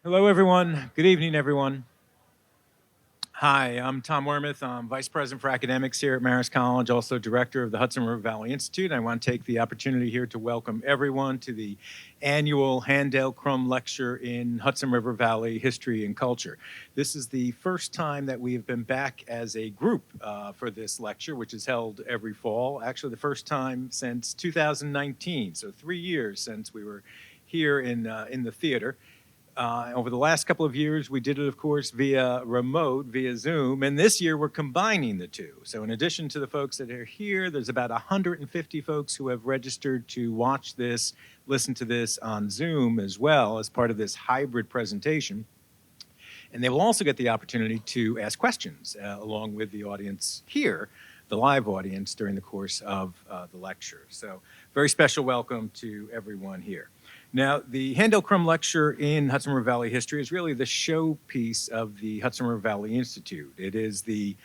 Hello, everyone. Good evening, everyone. Hi, I'm Tom Wormuth. I'm Vice President for Academics here at Marist College, also Director of the Hudson River Valley Institute. I want to take the opportunity here to welcome everyone to the annual Handel-Krom Lecture in Hudson River Valley History and Culture. This is the first time that we have been back as a group for this lecture, which is held every fall. Actually, the first time since 2019, so 3 years since we were here in the theater. Over the last couple of years, we did it, of course, via remote, via Zoom, and this year we're combining the two. So in addition to the folks that are here, there's about 150 folks who have registered to watch this, listen to this on Zoom as well as part of this hybrid presentation. And they will also get the opportunity to ask questions along with the audience here, the live audience, during the course of the lecture. So very special welcome to everyone here. Now, the Handel-Krom Lecture in Hudson River Valley History is really the showpiece of the Hudson River Valley Institute. It is the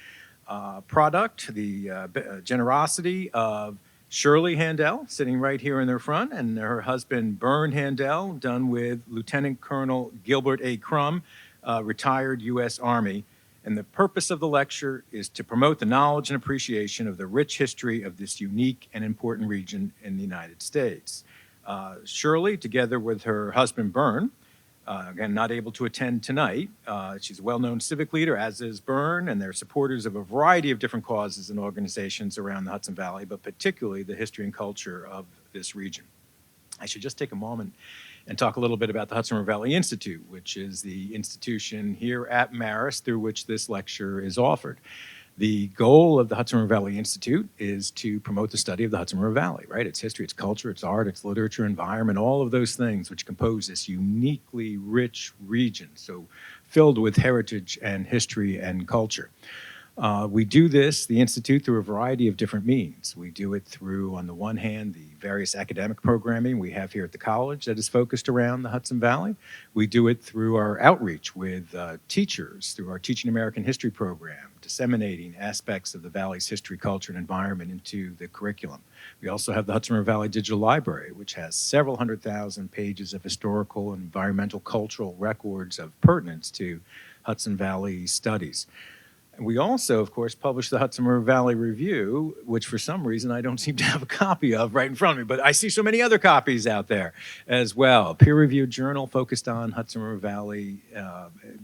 product, the generosity of Shirley Handel, sitting right here in their front, and her husband, Bern Handel, done with Lieutenant Colonel Gilbert A. Krom, retired U.S. Army. And the purpose of the lecture is to promote the knowledge and appreciation of the rich history of this unique and important region in the United States. Shirley, together with her husband, Bern, again, not able to attend tonight. She's a well-known civic leader, as is Bern, and they're supporters of a variety of different causes and organizations around the Hudson Valley, but particularly the history and culture of this region. I should just take a moment and talk a little bit about the Hudson River Valley Institute, which is the institution here at Marist through which this lecture is offered. The goal of the Hudson River Valley Institute is to promote the study of the Hudson River Valley, right? Its history, its culture, its art, its literature, environment, all of those things which compose this uniquely rich region, so filled with heritage and history and culture. We do this, the Institute, through a variety of different means. We do it through, on the one hand, the various academic programming we have here at the college that is focused around the Hudson Valley. We do it through our outreach with teachers, through our Teaching American History program, disseminating aspects of the Valley's history, culture, and environment into the curriculum. We also have the Hudson River Valley Digital Library, which has several 100,000 pages of historical and environmental cultural records of pertinence to Hudson Valley studies. We also, of course, publish the Hudson River Valley Review, which for some reason I don't seem to have a copy of right in front of me, but I see so many other copies out there as well. Peer-reviewed journal focused on Hudson River Valley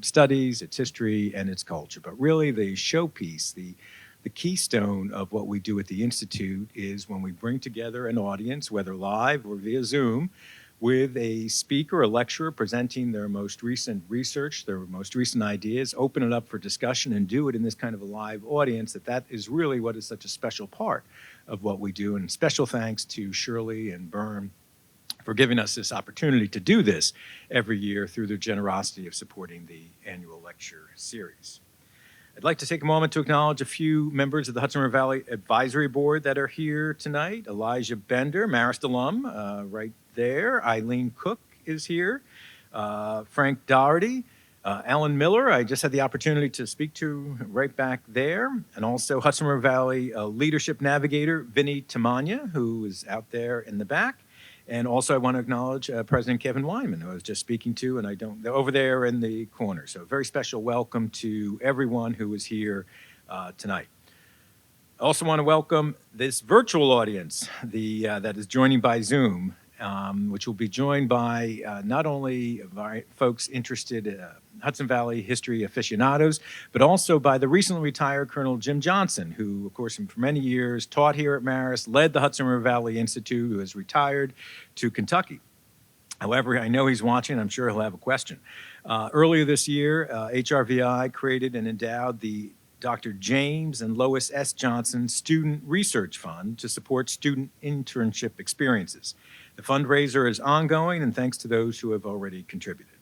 studies, its history, and its culture. But really the showpiece, the keystone of what we do at the Institute is when we bring together an audience, whether live or via Zoom, with a speaker, a lecturer presenting their most recent research, their most recent ideas, open it up for discussion and do it in this kind of a live audience, that is really what is such a special part of what we do. And special thanks to Shirley and Bern for giving us this opportunity to do this every year through their generosity of supporting the annual lecture series. I'd like to take a moment to acknowledge a few members of the Hudson River Valley Advisory Board that are here tonight. Elijah Bender, Marist alum, right there. Eileen Cook is here. Frank Doherty. Alan Miller, I just had the opportunity to speak to right back there. And also Hudson River Valley Leadership Navigator, Vinny Tamanya, who is out there in the back. And also I want to acknowledge President Kevin Wyman, who I was just speaking to, and they're over there in the corner. So a very special welcome to everyone who is here tonight. I also want to welcome this virtual audience that is joining by Zoom, which will be joined by not only folks interested Hudson Valley history aficionados, but also by the recently retired Colonel Jim Johnson, who, of course, for many years taught here at Marist, led the Hudson River Valley Institute, who has retired to Kentucky. However, I know he's watching. I'm sure he'll have a question. Earlier this year, HRVI created and endowed the Dr. James and Lois S. Johnson Student Research Fund to support student internship experiences. The fundraiser is ongoing, and thanks to those who have already contributed.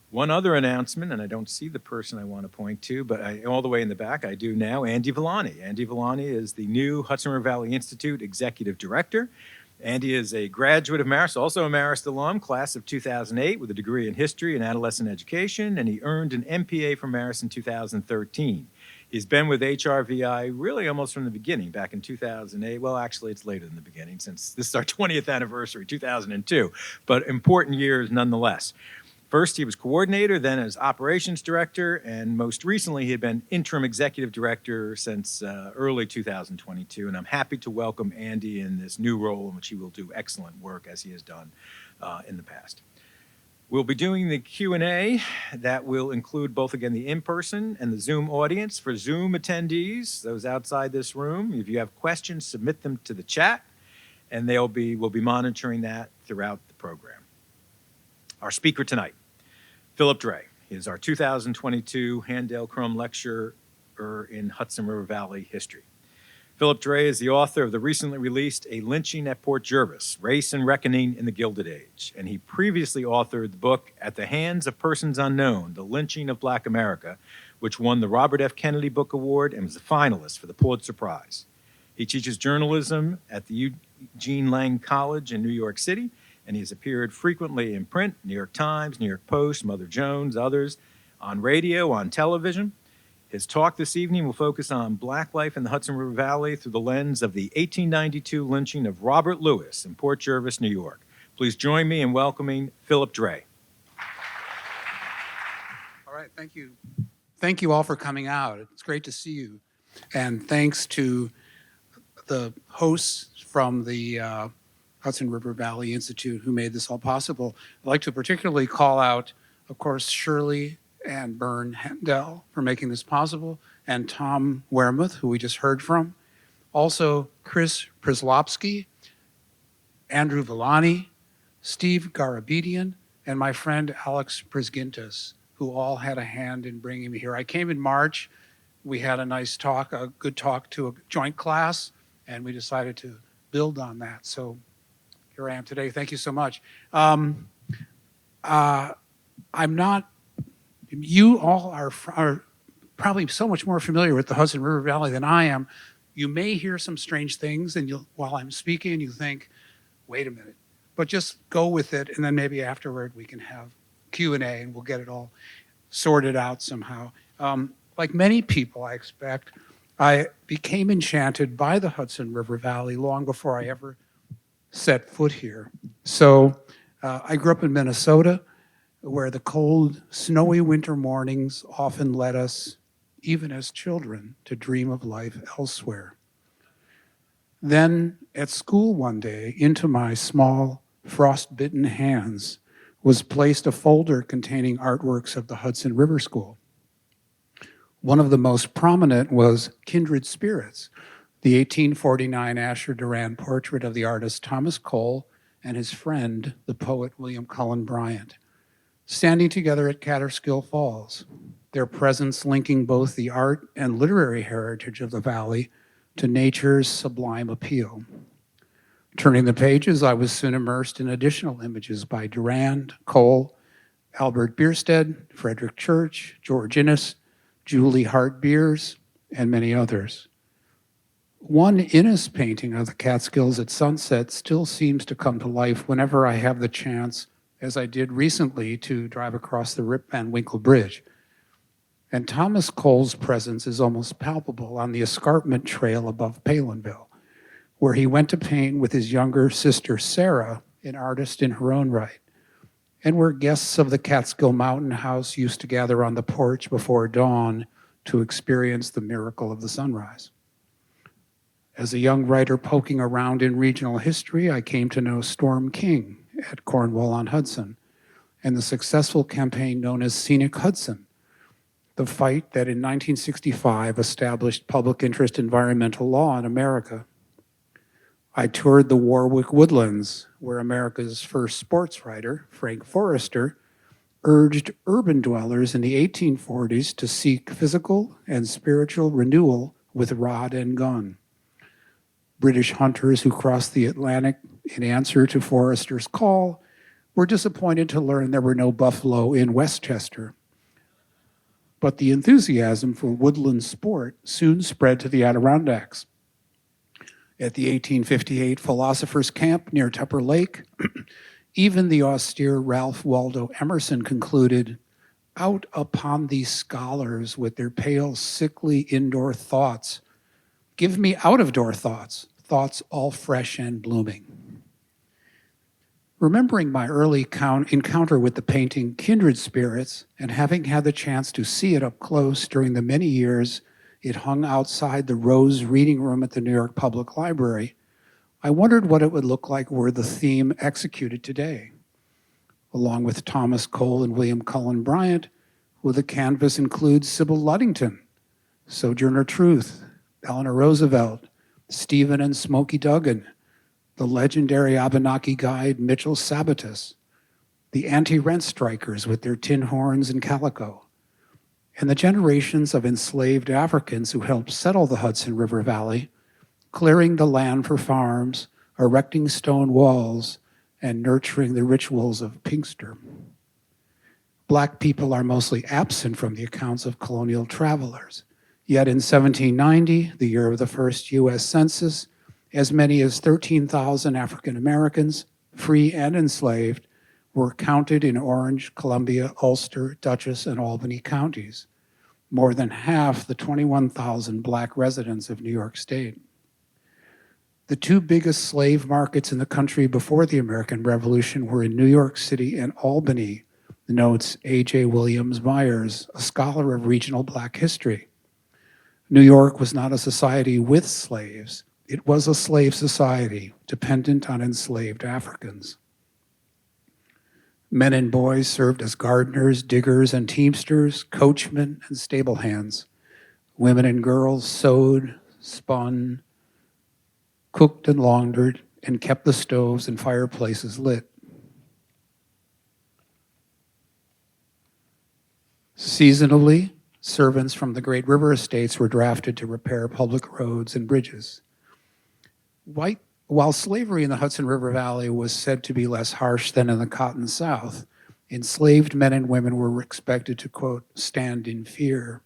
One other announcement, and I don't see the person I want to point to, but all the way in the back, I do now, Andy Villani. Andy Villani is the new Hudson River Valley Institute Executive Director. Andy is a graduate of Marist, also a Marist alum, class of 2008, with a degree in history and adolescent education, and he earned an MPA from Marist in 2013. He's been with HRVI really almost from the beginning, back in 2008. Well, actually, it's later than the beginning, since this is our 20th anniversary, 2002, but important years nonetheless. First, he was coordinator, then as operations director, and most recently, he had been interim executive director since early 2022. And I'm happy to welcome Andy in this new role in which he will do excellent work as he has done in the past. We'll be doing the Q&A that will include both, again, the in-person and the Zoom audience. For Zoom attendees, those outside this room, if you have questions, submit them to the chat, and we'll be monitoring that throughout the program. Our speaker tonight, Philip Dray. He is our 2022 Handel-Krom Lecturer in Hudson River Valley History. Philip Dray is the author of the recently released A Lynching at Port Jervis, Race and Reckoning in the Gilded Age. And he previously authored the book At the Hands of Persons Unknown, The Lynching of Black America, which won the Robert F. Kennedy Book Award and was a finalist for the Pulitzer Prize. He teaches journalism at the Eugene Lang College in New York City, and he has appeared frequently in print, New York Times, New York Post, Mother Jones, others, on radio, on television. His talk this evening will focus on Black life in the Hudson River Valley through the lens of the 1892 lynching of Robert Lewis in Port Jervis, New York. Please join me in welcoming Philip Dray. All right, thank you. Thank you all for coming out. It's great to see you. And thanks to the hosts from the Hudson River Valley Institute who made this all possible. I'd like to particularly call out, of course, Shirley and Bern Handel for making this possible, and Tom Wearmouth, who we just heard from. Also, Chris Przyslopski, Andrew Villani, Steve Garabedian, and my friend Alex Prisgintas, who all had a hand in bringing me here. I came in March. We had a nice talk, a good talk to a joint class, and we decided to build on that. So here I am today. Thank you so much. You all are probably so much more familiar with the Hudson River Valley than I am. You may hear some strange things, and while I'm speaking, you think, wait a minute. But just go with it, and then maybe afterward we can have Q&A, and we'll get it all sorted out somehow. Like many people, I expect, I became enchanted by the Hudson River Valley long before I ever set foot here. So I grew up in Minnesota, where the cold, snowy winter mornings often led us, even as children, to dream of life elsewhere. Then at school one day, into my small, frost-bitten hands was placed a folder containing artworks of the Hudson River School. One of the most prominent was Kindred Spirits, the 1849 Asher Duran portrait of the artist Thomas Cole and his friend, the poet William Cullen Bryant, standing together at Catterskill Falls, their presence linking both the art and literary heritage of the valley to nature's sublime appeal. Turning the pages, I was soon immersed in additional images by Durand, Cole, Albert Bierstead, Frederick Church, George Innes, Julie Hart Beers, and many others. One Innes painting of the Catskills at sunset still seems to come to life whenever I have the chance, as I did recently, to drive across the Rip Van Winkle Bridge. And Thomas Cole's presence is almost palpable on the escarpment trail above Palinville, where he went to paint with his younger sister Sarah, an artist in her own right, and where guests of the Catskill Mountain House used to gather on the porch before dawn to experience the miracle of the sunrise. As a young writer poking around in regional history, I came to know Storm King at Cornwall-on-Hudson and the successful campaign known as Scenic Hudson, the fight that in 1965 established public interest environmental law in America. I toured the Warwick Woodlands, where America's first sports writer, Frank Forrester, urged urban dwellers in the 1840s to seek physical and spiritual renewal with rod and gun. British hunters who crossed the Atlantic in answer to Forrester's call were disappointed to learn there were no buffalo in Westchester. But the enthusiasm for woodland sport soon spread to the Adirondacks. At the 1858 Philosophers' Camp near Tupper Lake, even the austere Ralph Waldo Emerson concluded, "Out upon these scholars with their pale, sickly indoor thoughts. Give me out-of-door thoughts, thoughts all fresh and blooming." Remembering my early encounter with the painting Kindred Spirits and having had the chance to see it up close during the many years it hung outside the Rose Reading Room at the New York Public Library, I wondered what it would look like were the theme executed today. Along with Thomas Cole and William Cullen Bryant, will the canvas include Sybil Luddington, Sojourner Truth, Eleanor Roosevelt, Stephen and Smokey Duggan, the legendary Abenaki guide Mitchell Sabatus, the anti-rent strikers with their tin horns and calico, and the generations of enslaved Africans who helped settle the Hudson River Valley, clearing the land for farms, erecting stone walls, and nurturing the rituals of Pinkster. Black people are mostly absent from the accounts of colonial travelers. Yet in 1790, the year of the first US Census, as many as 13,000 African Americans, free and enslaved, were counted in Orange, Columbia, Ulster, Dutchess, and Albany counties, more than half the 21,000 Black residents of New York State. The two biggest slave markets in the country before the American Revolution were in New York City and Albany, notes A.J. Williams Myers, a scholar of regional Black history. New York was not a society with slaves. It was a slave society dependent on enslaved Africans. Men and boys served as gardeners, diggers, and teamsters, coachmen, and stable hands. Women and girls sewed, spun, cooked and laundered, and kept the stoves and fireplaces lit. Seasonally, servants from the great river estates were drafted to repair public roads and bridges. While slavery in the Hudson River Valley was said to be less harsh than in the Cotton South, enslaved men and women were expected to, quote, stand in fear.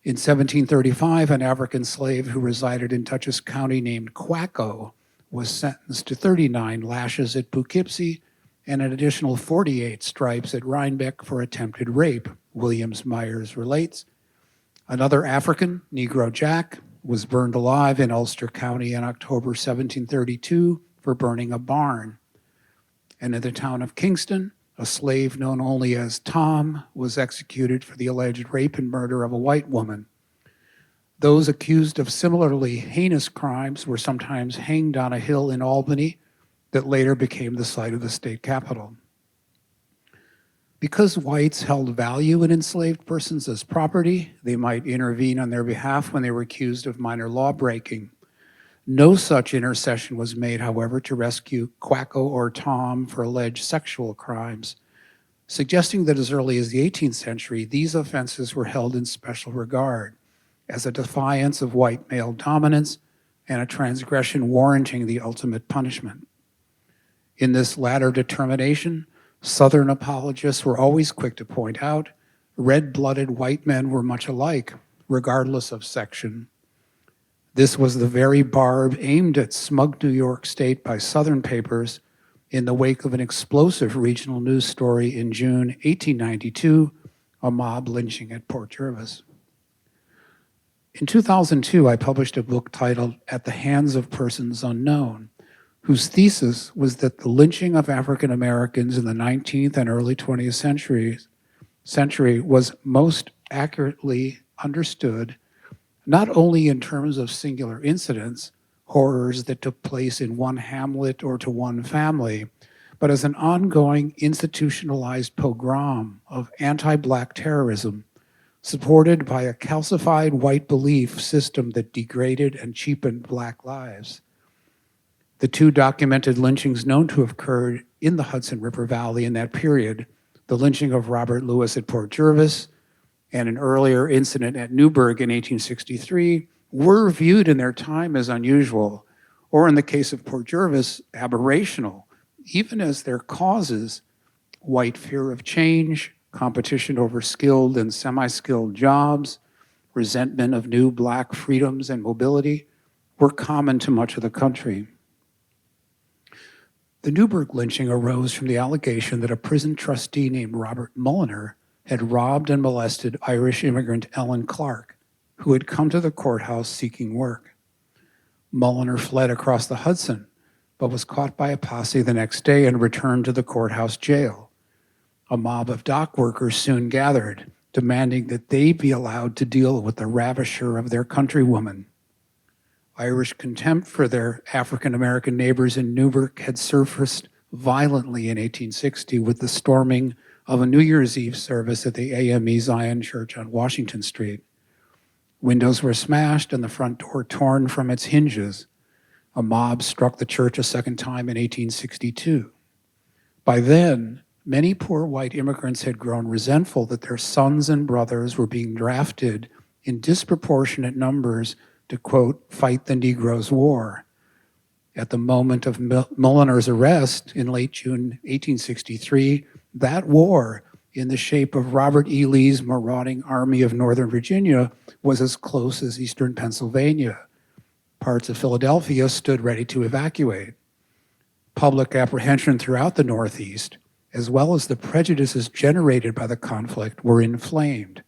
In 1735, an African slave who resided in Dutchess County named Quacko was sentenced to 39 lashes at Poughkeepsie and an additional 48 stripes at Rhinebeck for attempted rape, Williams Myers relates. Another African, Negro Jack, was burned alive in Ulster County in October 1732 for burning a barn. And in the town of Kingston, a slave known only as Tom was executed for the alleged rape and murder of a white woman. Those accused of similarly heinous crimes were sometimes hanged on a hill in Albany that later became the site of the state capitol. Because whites held value in enslaved persons as property, they might intervene on their behalf when they were accused of minor law breaking. No such intercession was made, however, to rescue Quacko or Tom for alleged sexual crimes, suggesting that as early as the 18th century, these offenses were held in special regard as a defiance of white male dominance and a transgression warranting the ultimate punishment. In this latter determination, Southern apologists were always quick to point out red-blooded white men were much alike, regardless of section. This was the very barb aimed at smug New York State by Southern papers in the wake of an explosive regional news story in June 1892, a mob lynching at Port Jervis. In 2002, I published a book titled At the Hands of Persons Unknown, whose thesis was that the lynching of African Americans in the 19th and early 20th century was most accurately understood, not only in terms of singular incidents, horrors that took place in one hamlet or to one family, but as an ongoing institutionalized pogrom of anti-Black terrorism supported by a calcified white belief system that degraded and cheapened Black lives. The two documented lynchings known to have occurred in the Hudson River Valley in that period, the lynching of Robert Lewis at Port Jervis and an earlier incident at Newburgh in 1863, were viewed in their time as unusual, or in the case of Port Jervis, aberrational, even as their causes, white fear of change, competition over skilled and semi-skilled jobs, resentment of new Black freedoms and mobility, were common to much of the country. The Newburgh lynching arose from the allegation that a prison trustee named Robert Mulliner had robbed and molested Irish immigrant Ellen Clark, who had come to the courthouse seeking work. Mulliner fled across the Hudson, but was caught by a posse the next day and returned to the courthouse jail. A mob of dock workers soon gathered, demanding that they be allowed to deal with the ravisher of their countrywoman. Irish contempt for their African-American neighbors in Newburgh had surfaced violently in 1860 with the storming of a New Year's Eve service at the AME Zion Church on Washington Street. Windows were smashed and the front door torn from its hinges. A mob struck the church a second time in 1862. By then, many poor white immigrants had grown resentful that their sons and brothers were being drafted in disproportionate numbers to, quote, fight the Negroes' war. At the moment of Mulliner's arrest in late June 1863, that war, in the shape of Robert E. Lee's marauding Army of Northern Virginia, was as close as eastern Pennsylvania. Parts of Philadelphia stood ready to evacuate. Public apprehension throughout the Northeast, as well as the prejudices generated by the conflict, were inflamed.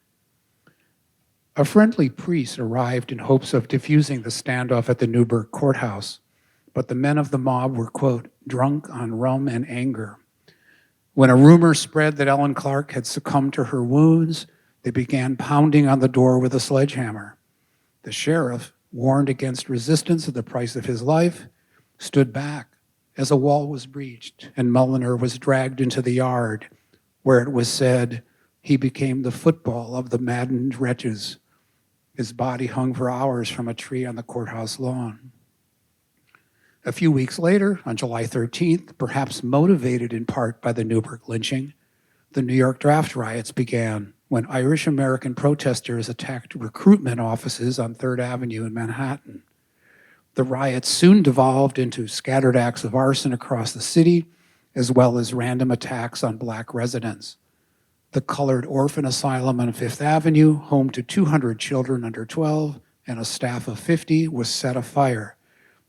A friendly priest arrived in hopes of diffusing the standoff at the Newburgh courthouse, but the men of the mob were, quote, drunk on rum and anger. When a rumor spread that Ellen Clark had succumbed to her wounds, they began pounding on the door with a sledgehammer. The sheriff, warned against resistance at the price of his life, stood back as a wall was breached and Mulliner was dragged into the yard, where it was said he became the football of the maddened wretches. His body hung for hours from a tree on the courthouse lawn. A few weeks later, on July 13th, perhaps motivated in part by the Newburgh lynching, the New York draft riots began when Irish American protesters attacked recruitment offices on 3rd Avenue in Manhattan. The riots soon devolved into scattered acts of arson across the city, as well as random attacks on Black residents. The Colored Orphan Asylum on 5th Avenue, home to 200 children under 12 and a staff of 50, was set afire,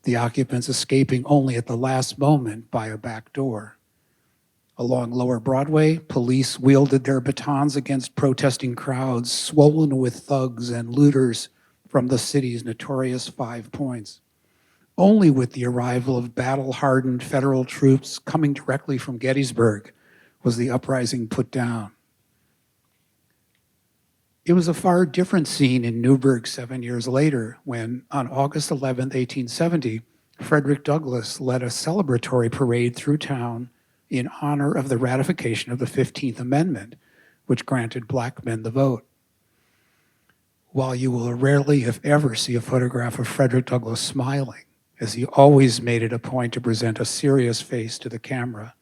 the occupants escaping only at the last moment by a back door. Along Lower Broadway, police wielded their batons against protesting crowds swollen with thugs and looters from the city's notorious 5 Points. Only with the arrival of battle-hardened federal troops coming directly from Gettysburg was the uprising put down. It was a far different scene in Newburgh 7 years later when, on August 11, 1870, Frederick Douglass led a celebratory parade through town in honor of the ratification of the 15th Amendment, which granted Black men the vote. While you will rarely, if ever, see a photograph of Frederick Douglass smiling, as he always made it a point to present a serious face to the camera,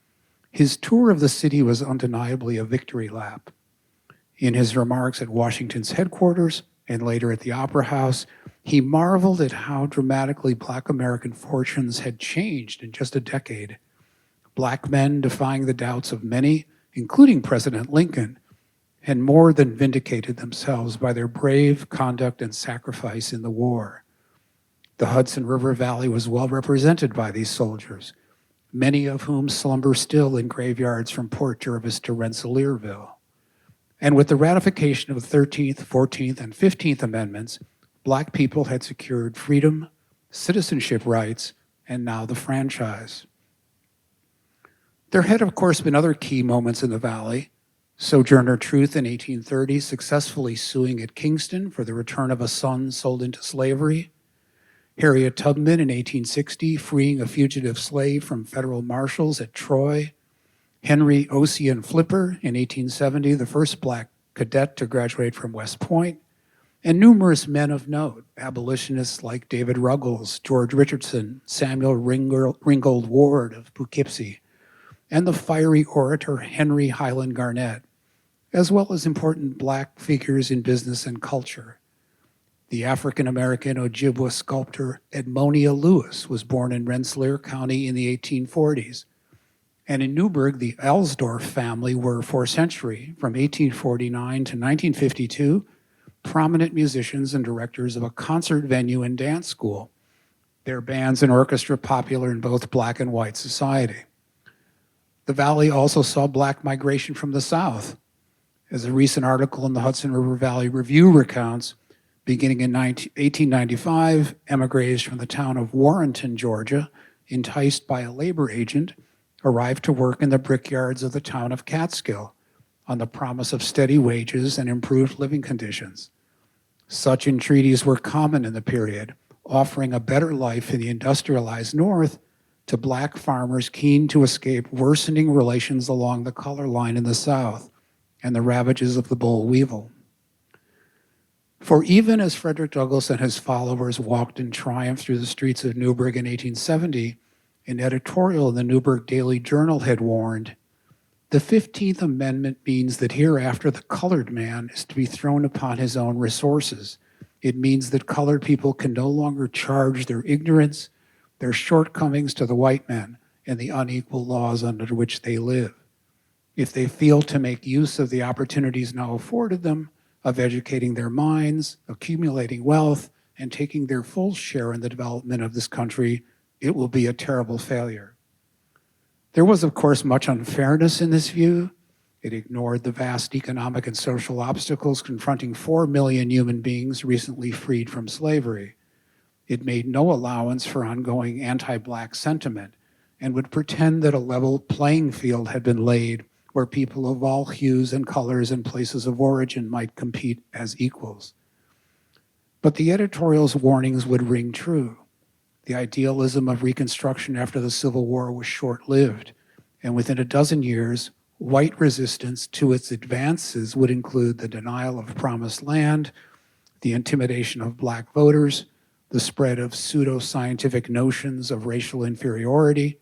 his tour of the city was undeniably a victory lap. In his remarks at Washington's headquarters and later at the Opera House, he marveled at how dramatically Black American fortunes had changed in just a decade. Black men, defying the doubts of many, including President Lincoln, had more than vindicated themselves by their brave conduct and sacrifice in the war. The Hudson River Valley was well represented by these soldiers, many of whom slumber still in graveyards from Port Jervis to Rensselaersville. And with the ratification of the 13th, 14th, and 15th Amendments, Black people had secured freedom, citizenship rights, and now the franchise. There had, of course, been other key moments in the Valley. Sojourner Truth in 1830 successfully suing at Kingston for the return of a son sold into slavery. Harriet Tubman in 1860 freeing a fugitive slave from federal marshals at Troy. Henry Ossian Flipper in 1870, the first Black cadet to graduate from West Point, and numerous men of note, abolitionists like David Ruggles, George Richardson, Samuel Ringgold Ward of Poughkeepsie, and the fiery orator Henry Highland Garnett, as well as important Black figures in business and culture. The African-American Ojibwa sculptor Edmonia Lewis was born in Rensselaer County in the 1840s. And in Newburgh, the Ellsdorf family were, for a century, from 1849 to 1952, prominent musicians and directors of a concert venue and dance school, their bands and orchestra popular in both Black and white society. The Valley also saw Black migration from the South. As a recent article in the Hudson River Valley Review recounts, beginning in 1895, emigres from the town of Warrenton, Georgia, enticed by a labor agent, arrived to work in the brickyards of the town of Catskill on the promise of steady wages and improved living conditions. Such entreaties were common in the period, offering a better life in the industrialized North to Black farmers keen to escape worsening relations along the color line in the South and the ravages of the boll weevil. For even as Frederick Douglass and his followers walked in triumph through the streets of Newburgh in 1870, an editorial in the Newburgh Daily Journal had warned, "The 15th Amendment means that hereafter the colored man is to be thrown upon his own resources. It means that colored people can no longer charge their ignorance, their shortcomings to the white men, and the unequal laws under which they live. If they fail to make use of the opportunities now afforded them, of educating their minds, accumulating wealth, and taking their full share in the development of this country, it will be a terrible failure." There was, of course, much unfairness in this view. It ignored the vast economic and social obstacles confronting 4 million human beings recently freed from slavery. It made no allowance for ongoing anti-Black sentiment and would pretend that a level playing field had been laid where people of all hues and colors and places of origin might compete as equals. But the editorial's warnings would ring true. The idealism of Reconstruction after the Civil War was short-lived, and within a dozen years, white resistance to its advances would include the denial of promised land, the intimidation of Black voters, the spread of pseudo-scientific notions of racial inferiority,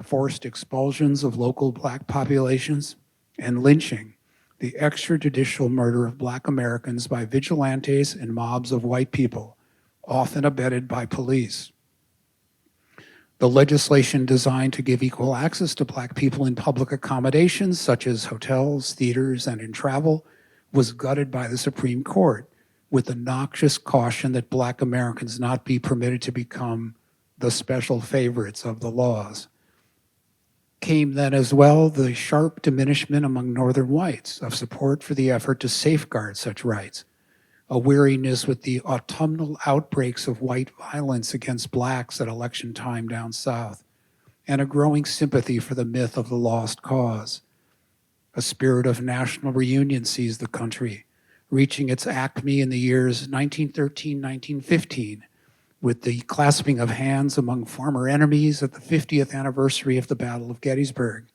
forced expulsions of local Black populations, and lynching, the extrajudicial murder of Black Americans by vigilantes and mobs of white people, often abetted by police. The legislation designed to give equal access to Black people in public accommodations, such as hotels, theaters, and in travel, was gutted by the Supreme Court, with the noxious caution that Black Americans not be permitted to become the special favorites of the laws. Came then as well the sharp diminishment among Northern whites of support for the effort to safeguard such rights, a weariness with the autumnal outbreaks of white violence against Blacks at election time down south, and a growing sympathy for the myth of the lost cause. A spirit of national reunion seized the country, reaching its acme in the years 1913-1915, with the clasping of hands among former enemies at the 50th anniversary of the Battle of Gettysburg,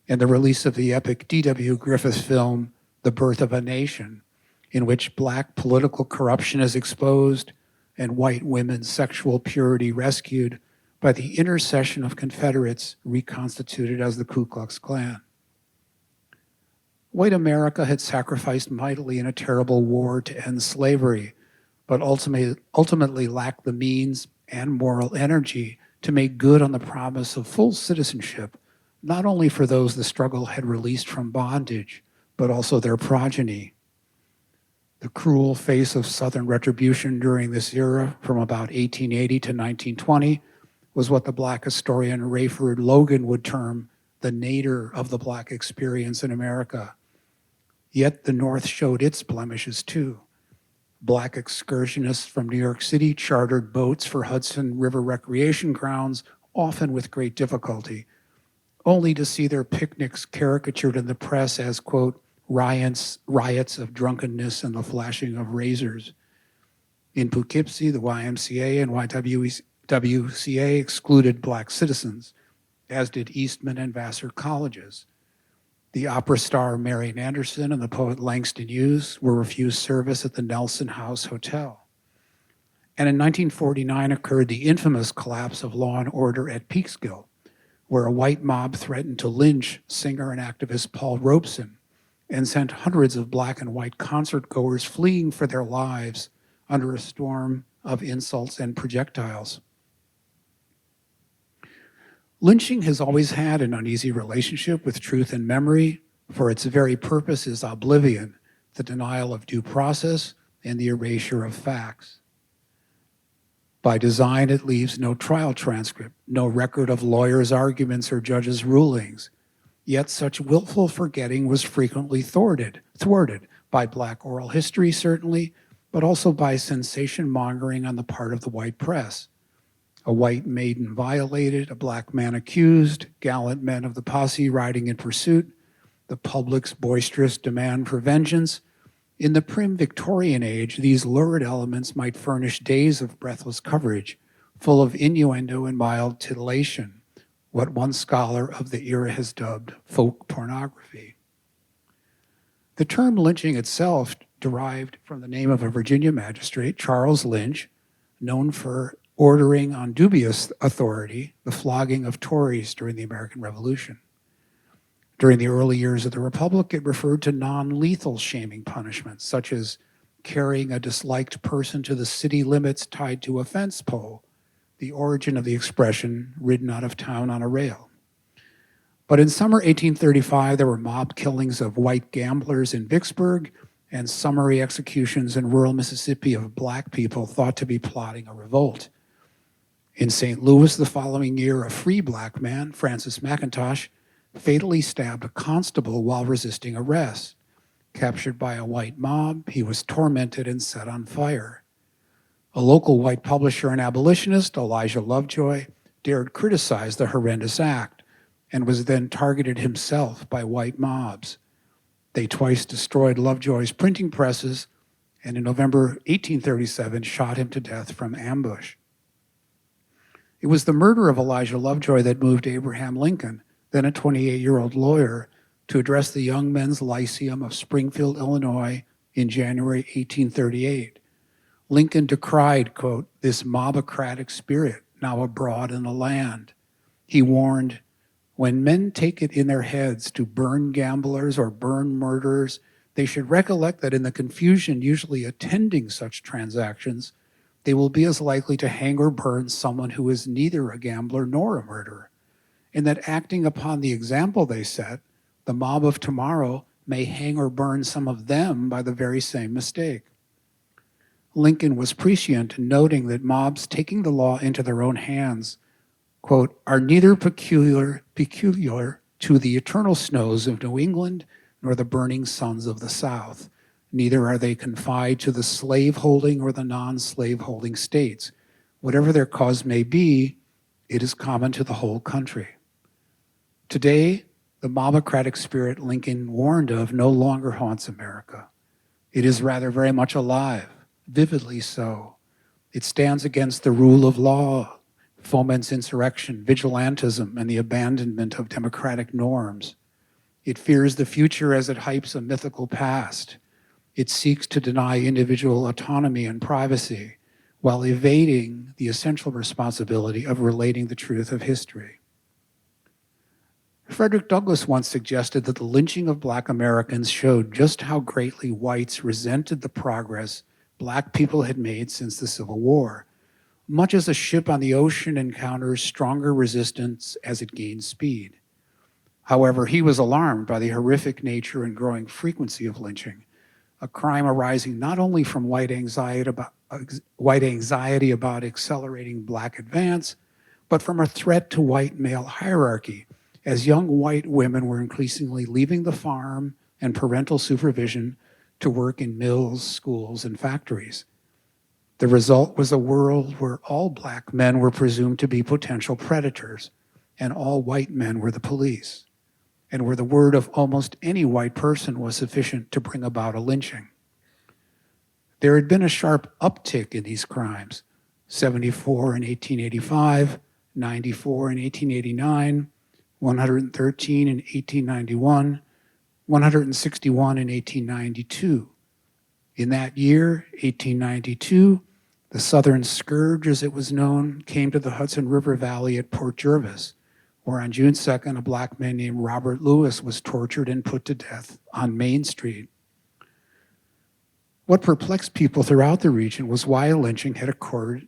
and the release of the epic D.W. Griffith film, The Birth of a Nation, in which Black political corruption is exposed and white women's sexual purity rescued by the intercession of Confederates reconstituted as the Ku Klux Klan. White America had sacrificed mightily in a terrible war to end slavery, but ultimately lacked the means and moral energy to make good on the promise of full citizenship, not only for those the struggle had released from bondage, but also their progeny. The cruel face of Southern retribution during this era, from about 1880 to 1920, was what the Black historian Rayford Logan would term the nadir of the Black experience in America. Yet the North showed its blemishes too. Black excursionists from New York City chartered boats for Hudson River recreation grounds, often with great difficulty, only to see their picnics caricatured in the press as, quote, riots of drunkenness and the flashing of razors. In Poughkeepsie, the YMCA and YWCA excluded Black citizens, as did Eastman and Vassar colleges. The opera star Marian Anderson and the poet Langston Hughes were refused service at the Nelson House Hotel. And in 1949 occurred the infamous collapse of law and order at Peekskill, where a white mob threatened to lynch singer and activist Paul Robeson and sent hundreds of Black and white concert goers fleeing for their lives under a storm of insults and projectiles. Lynching has always had an uneasy relationship with truth and memory, for its very purpose is oblivion, the denial of due process, and the erasure of facts. By design, it leaves no trial transcript, no record of lawyers' arguments or judges' rulings. Yet such willful forgetting was frequently thwarted by Black oral history, certainly, but also by sensation mongering on the part of the white press. A white maiden violated, a black man accused, gallant men of the posse riding in pursuit, the public's boisterous demand for vengeance. In the prim Victorian age, these lurid elements might furnish days of breathless coverage, full of innuendo and mild titillation, what one scholar of the era has dubbed folk pornography. The term lynching itself derived from the name of a Virginia magistrate, Charles Lynch, known for ordering on dubious authority the flogging of Tories during the American Revolution. During the early years of the Republic, it referred to non-lethal shaming punishments, such as carrying a disliked person to the city limits tied to a fence pole, the origin of the expression ridden out of town on a rail. But in summer 1835, there were mob killings of white gamblers in Vicksburg and summary executions in rural Mississippi of black people thought to be plotting a revolt. In St. Louis the following year, a free black man, Francis McIntosh, fatally stabbed a constable while resisting arrest. Captured by a white mob, he was tormented and set on fire. A local white publisher and abolitionist, Elijah Lovejoy, dared criticize the horrendous act and was then targeted himself by white mobs. They twice destroyed Lovejoy's printing presses and in November 1837 shot him to death from ambush. It was the murder of Elijah Lovejoy that moved Abraham Lincoln, then a 28-year-old lawyer, to address the Young Men's Lyceum of Springfield, Illinois in January 1838. Lincoln decried, quote, this mobocratic spirit now abroad in the land. He warned, when men take it in their heads to burn gamblers or burn murderers, they should recollect that in the confusion usually attending such transactions, they will be as likely to hang or burn someone who is neither a gambler nor a murderer, and that acting upon the example they set, the mob of tomorrow may hang or burn some of them by the very same mistake. Lincoln was prescient, noting that mobs taking the law into their own hands, quote, are neither peculiar to the eternal snows of New England nor the burning suns of the South. Neither are they confined to the slave-holding or the non-slave-holding states. Whatever their cause may be, it is common to the whole country. Today, the mobocratic spirit Lincoln warned of no longer haunts America. It is rather very much alive, vividly so. It stands against the rule of law, foments insurrection, vigilantism, and the abandonment of democratic norms. It fears the future as it hypes a mythical past. It seeks to deny individual autonomy and privacy while evading the essential responsibility of relating the truth of history. Frederick Douglass once suggested that the lynching of Black Americans showed just how greatly whites resented the progress Black people had made since the Civil War, much as a ship on the ocean encounters stronger resistance as it gains speed. However, he was alarmed by the horrific nature and growing frequency of lynching, a crime arising not only from white anxiety about accelerating Black advance, but from a threat to white male hierarchy, as young white women were increasingly leaving the farm and parental supervision to work in mills, schools, and factories. The result was a world where all Black men were presumed to be potential predators, and all white men were the police, and where the word of almost any white person was sufficient to bring about a lynching. There had been a sharp uptick in these crimes, 74 in 1885, 94 in 1889, 113 in 1891, 161 in 1892. In that year, 1892, the Southern Scourge, as it was known, came to the Hudson River Valley at Port Jervis, where on June 2nd, a Black man named Robert Lewis was tortured and put to death on Main Street. What perplexed people throughout the region was why a lynching had occurred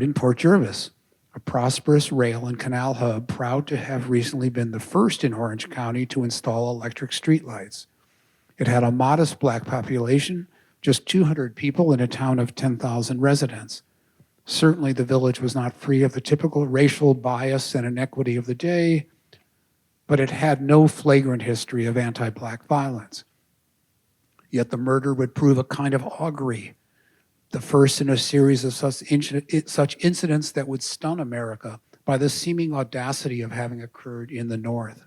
in Port Jervis, a prosperous rail and canal hub proud to have recently been the first in Orange County to install electric streetlights. It had a modest Black population, just 200 people in a town of 10,000 residents. Certainly the village was not free of the typical racial bias and inequity of the day, but it had no flagrant history of anti-Black violence. Yet the murder would prove a kind of augury. the first in a series of such incidents that would stun America by the seeming audacity of having occurred in the North.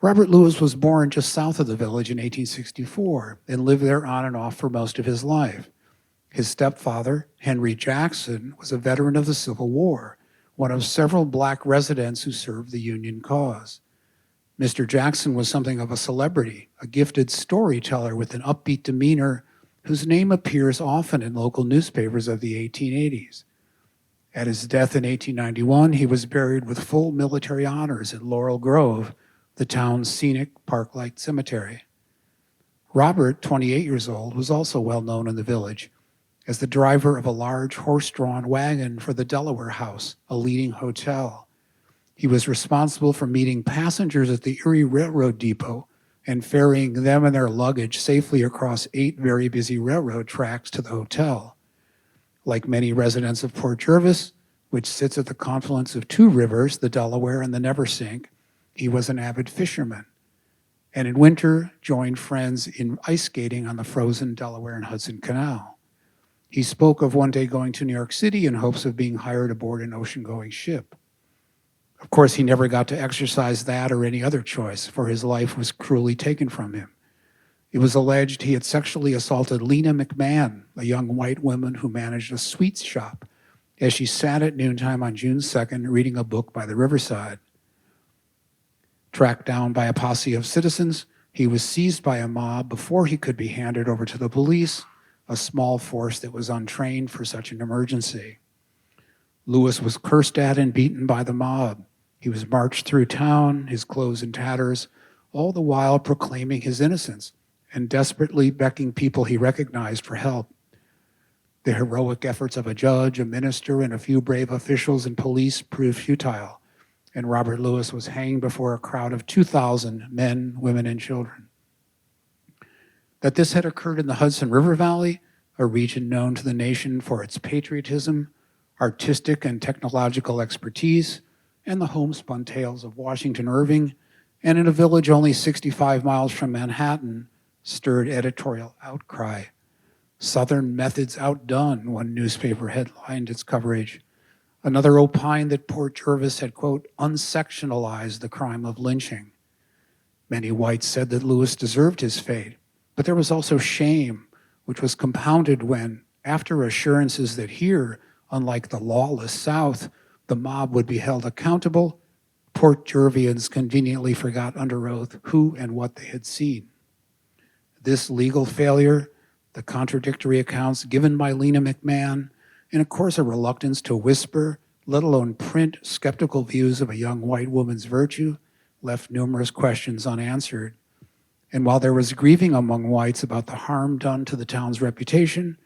Robert Lewis was born just south of the village in 1864 and lived there on and off for most of his life. His stepfather, Henry Jackson, was a veteran of the Civil War, one of several black residents who served the Union cause. Mr. Jackson was something of a celebrity, a gifted storyteller with an upbeat demeanor whose name appears often in local newspapers of the 1880s. At his death in 1891, he was buried with full military honors at Laurel Grove, the town's scenic park-like cemetery. Robert, 28 years old, was also well known in the village as the driver of a large horse-drawn wagon for the Delaware House, a leading hotel. He was responsible for meeting passengers at the Erie Railroad Depot and ferrying them and their luggage safely across 8 very busy railroad tracks to the hotel. Like many residents of Port Jervis, which sits at the confluence of 2 rivers, the Delaware and the Neversink, he was an avid fisherman, and in winter joined friends in ice skating on the frozen Delaware and Hudson Canal. He spoke of one day going to New York City in hopes of being hired aboard an ocean-going ship. Of course, he never got to exercise that or any other choice, for his life was cruelly taken from him. It was alleged he had sexually assaulted Lena McMahon, a young white woman who managed a sweets shop, as she sat at noontime on June 2nd reading a book by the riverside. Tracked down by a posse of citizens, he was seized by a mob before he could be handed over to the police, a small force that was untrained for such an emergency. Lewis was cursed at and beaten by the mob. He was marched through town, his clothes in tatters, all the while proclaiming his innocence and desperately beckoning people he recognized for help. The heroic efforts of a judge, a minister, and a few brave officials and police proved futile, and Robert Lewis was hanged before a crowd of 2,000 men, women, and children. That this had occurred in the Hudson River Valley, a region known to the nation for its patriotism, artistic and technological expertise, and the homespun tales of Washington Irving, and in a village only 65 miles from Manhattan, stirred editorial outcry. "Southern methods outdone," one newspaper headlined its coverage. Another opined that Port Jervis had, quote, unsectionalized the crime of lynching. Many whites said that Lewis deserved his fate, but there was also shame, which was compounded when, after assurances that here, unlike the lawless South, the mob would be held accountable, Port Jervians conveniently forgot under oath who and what they had seen. This legal failure, the contradictory accounts given by Lena McMahon, and of course a reluctance to whisper, let alone print, skeptical views of a young white woman's virtue, left numerous questions unanswered. And while there was grieving among whites about the harm done to the town's reputation,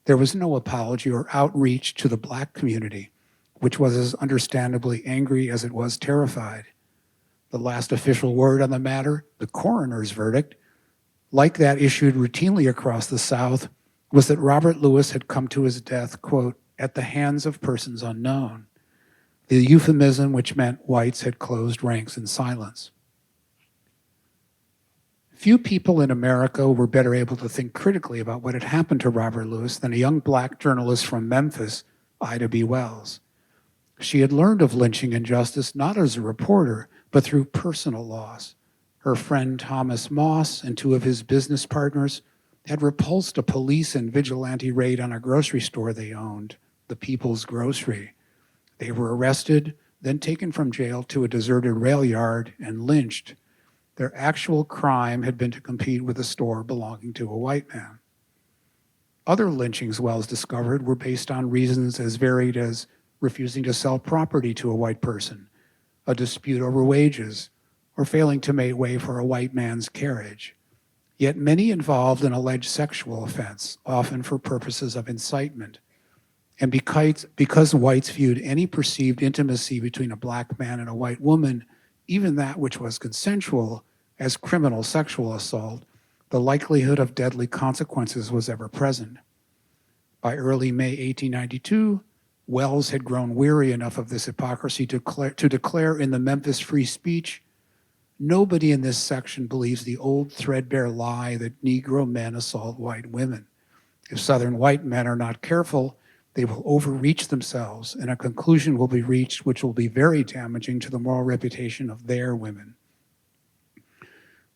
there was no apology or outreach to the black community, which was as understandably angry as it was terrified. The last official word on the matter, the coroner's verdict, like that issued routinely across the South, was that Robert Lewis had come to his death, quote, at the hands of persons unknown, the euphemism which meant whites had closed ranks in silence. Few people in America were better able to think critically about what had happened to Robert Lewis than a young black journalist from Memphis, Ida B. Wells. She had learned of lynching and justice not as a reporter, but through personal loss. Her friend Thomas Moss and 2 of his business partners had repulsed a police and vigilante raid on a grocery store they owned, the People's Grocery. They were arrested, then taken from jail to a deserted rail yard and lynched. Their actual crime had been to compete with a store belonging to a white man. Other lynchings Wells discovered were based on reasons as varied as refusing to sell property to a white person, a dispute over wages, or failing to make way for a white man's carriage. Yet many involved an alleged sexual offense, often for purposes of incitement. And because whites viewed any perceived intimacy between a black man and a white woman, even that which was consensual, as criminal sexual assault, the likelihood of deadly consequences was ever present. By early May 1892, Wells had grown weary enough of this hypocrisy to declare in the Memphis Free Speech, "Nobody in this section believes the old threadbare lie that Negro men assault white women. If Southern white men are not careful, they will overreach themselves, and a conclusion will be reached which will be very damaging to the moral reputation of their women.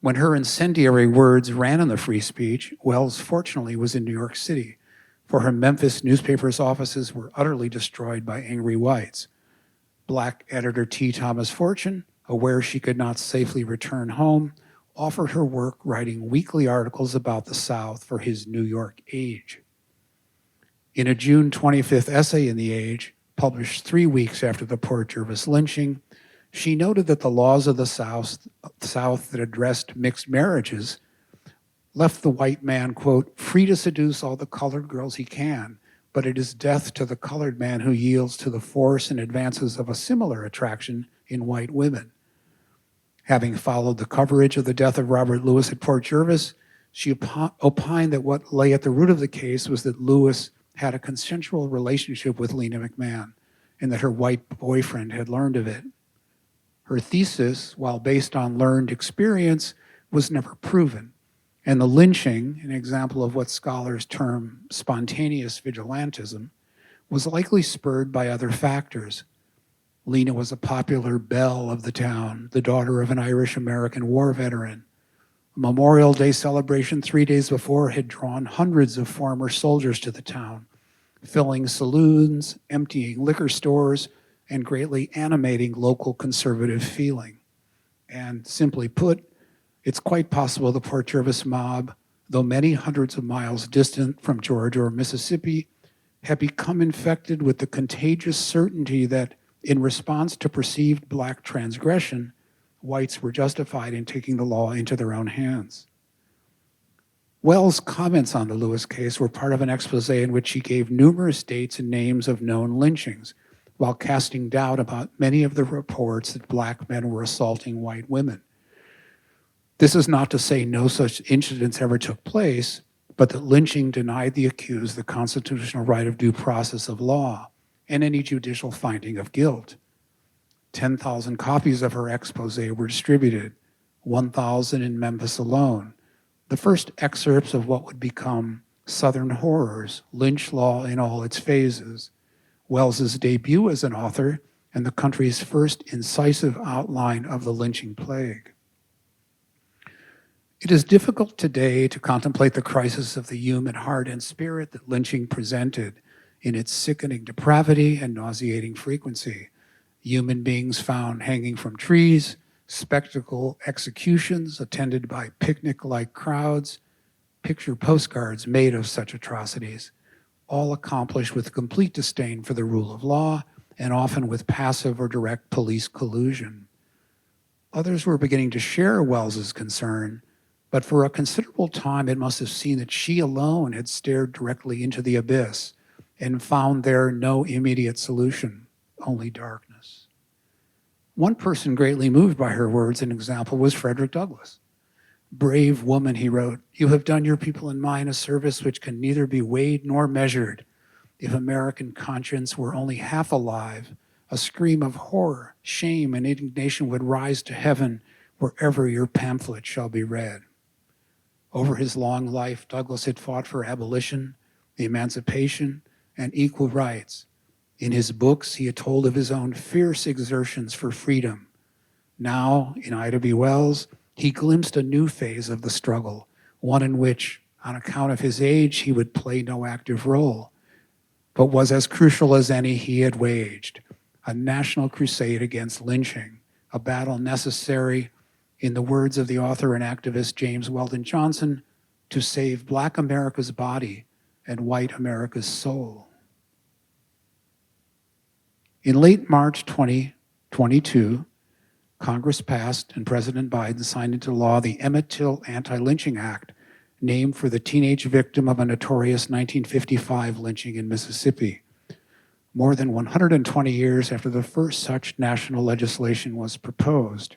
When her incendiary words ran in the free speech, Wells fortunately was in New York City, for her Memphis newspaper's offices were utterly destroyed by angry whites. Black editor T. Thomas Fortune, aware she could not safely return home, offered her work writing weekly articles about the South for his New York Age. In a June 25th essay in the Age, published 3 weeks after the Port Jervis lynching, she noted that the laws of the South that addressed mixed marriages left the white man, quote, free to seduce all the colored girls he can, but it is death to the colored man who yields to the force and advances of a similar attraction in white women. Having followed the coverage of the death of Robert Lewis at Port Jervis, she opined that what lay at the root of the case was that Lewis had a consensual relationship with Lena McMahon, and that her white boyfriend had learned of it. Her thesis, while based on learned experience, was never proven, and the lynching, an example of what scholars term spontaneous vigilantism, was likely spurred by other factors. Lena was a popular belle of the town, the daughter of an Irish-American war veteran. A Memorial Day celebration 3 days before had drawn hundreds of former soldiers to the town, filling saloons, emptying liquor stores, and greatly animating local conservative feeling. And simply put, it's quite possible the Port Jervis mob, though many hundreds of miles distant from Georgia or Mississippi, had become infected with the contagious certainty that in response to perceived black transgression, whites were justified in taking the law into their own hands. Wells' comments on the Lewis case were part of an expose in which she gave numerous dates and names of known lynchings, while casting doubt about many of the reports that black men were assaulting white women. This is not to say no such incidents ever took place, but that lynching denied the accused the constitutional right of due process of law and any judicial finding of guilt. 10,000 copies of her expose were distributed, 1,000 in Memphis alone, the first excerpts of what would become Southern Horrors, lynch law in all its phases, Wells's debut as an author, and the country's first incisive outline of the lynching plague. It is difficult today to contemplate the crisis of the human heart and spirit that lynching presented in its sickening depravity and nauseating frequency. Human beings found hanging from trees, spectacle executions attended by picnic-like crowds, picture postcards made of such atrocities, all accomplished with complete disdain for the rule of law and often with passive or direct police collusion. Others were beginning to share Wells's concern, but for a considerable time it must have seemed that she alone had stared directly into the abyss and found there no immediate solution, only darkness. One person greatly moved by her words and example was Frederick Douglass. Brave woman, he wrote, you have done your people and mine a service which can neither be weighed nor measured. If American conscience were only half alive, a scream of horror, shame, and indignation would rise to heaven wherever your pamphlet shall be read. Over his long life, Douglass had fought for abolition, emancipation, and equal rights. In his books, he had told of his own fierce exertions for freedom. Now, in Ida B. Wells, he glimpsed a new phase of the struggle, one in which, on account of his age, he would play no active role, but was as crucial as any he had waged, a national crusade against lynching, a battle necessary, in the words of the author and activist James Weldon Johnson, to save Black America's body and white America's soul. In late March 2022, Congress passed and President Biden signed into law the Emmett Till Anti-Lynching Act, named for the teenage victim of a notorious 1955 lynching in Mississippi. More than 120 years after the first such national legislation was proposed.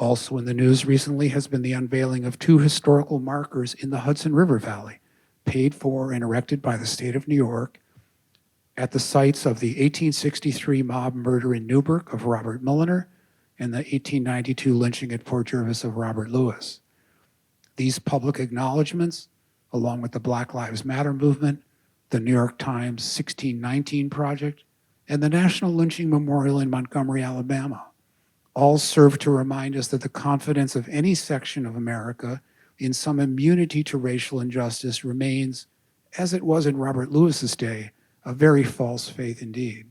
Also in the news recently has been the unveiling of 2 historical markers in the Hudson River Valley, paid for and erected by the state of New York at the sites of the 1863 mob murder in Newburgh of Robert Mulliner and the 1892 lynching at Port Jervis of Robert Lewis. These public acknowledgments, along with the Black Lives Matter movement, the New York Times 1619 Project, and the National Lynching Memorial in Montgomery, Alabama, all serve to remind us that the confidence of any section of America in some immunity to racial injustice remains, as it was in Robert Lewis's day, a very false faith indeed.